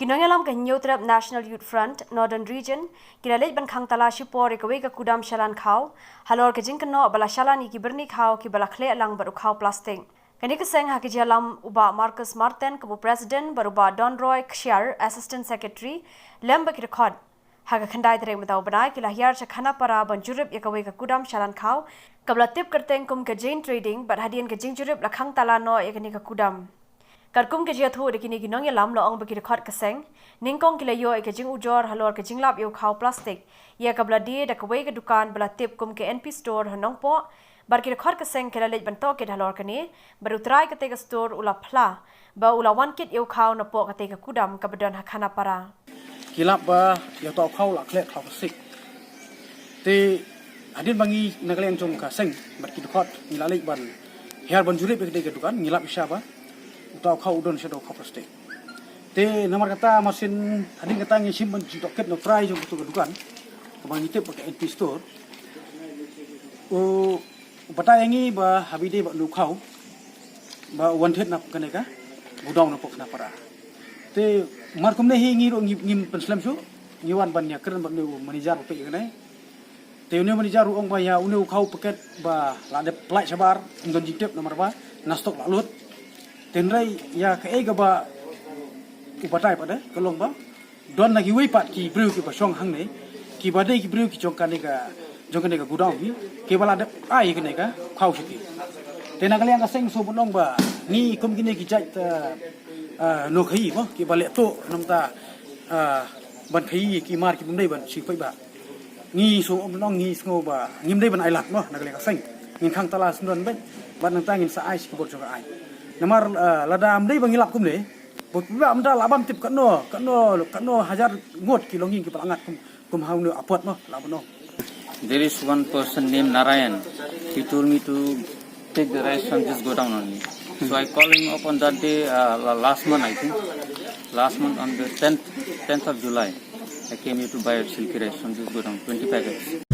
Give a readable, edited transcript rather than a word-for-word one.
nongïalam ke Hynniewtrep National Youth Front, Northern Region, kila leit ban Khang Tala shipor kawei ke Kudam Shalan Khaw, Halor ke Jingkynnoh bala Shalan ki byrni Khaw ki bala khleh lang baru Khaw Plastik. Kani keseng ha kijalam uba Marcus Martin kebu President baru uba Don Roy Kshiar Assistant Secretary lem baki record. Haga khandai tere matau banai kila hiar cha Khanapara ban jurip ya kawei ke Kudam Shalan Khaw kabla tip kerteng kum ke Jane Trading bat hadian ke Jingkynnoh la Khang Tala no ya kani ke Kudam. Karkum ke jia thu de kini nongïalam lo ong bagi record keseng ningkong kila yo ke jing ujor halor ke jinglap yo Khaw Plastik ya kabla dia da kawei ke dukan bala tip kum ke NP store hanong po bar ki record keseng kila lej banto ke halor kini baru try ke tega store ula phla ba ula one kit yo Khaw na po ke tega Kudam ke bedon Khanapara kilap ba yo to Khaw la khleh Khaw Plastik te adin bangi nagaleng jong ka seng bar ki record ngilalej ban hiar ban jurip ke tega dukan ngilap isya ba utau Khaw udon shadow Khaw Plastik te nomor kata masin ading kata ngi simpan jitok ket no fry jong tu dukan bang itep pakai NP store bata yangi ba habide ba lu Khaw ba wanted na kaneka budong na pok na para te mar kum ne hi ngi ro ngim penslam su ngiwan ban ya keren ba nu manager pe ngai te ne manager ong ba ya unu Khaw paket ba la de plai sabar ndon jitep nomor ba na stok la lut tenrai ya ke ega ba upatai pada kolong ba don lagi wei pat ki breu ki basong hang nei ki badai ki breu ki jongkan nega gudang bi ke bala de ai ke nega Khaw siki tena kali ang kaseng so bunong ba ni kum gini ki jai ta no khai ba ki bale to namta ban khai ki mar ki bundai ban si pai ba ni so bunong ni sngo ba ngim dai ban ai lat no na kali kaseng ngin Khang Tala sundon ban ban nang tangin sa ai ki bot jong ai namar lada amdai bangilap kum ne bot ba amda labam tip kano hajar ngot ki longing ki palangat kum haunu apot no labono. There is one person named Narayan. He told me to take the rice from this godown only. So I called him up on that day last month, I think. Last month on the 10th of July, I came here to buy silky rice from this godown, 20 packets.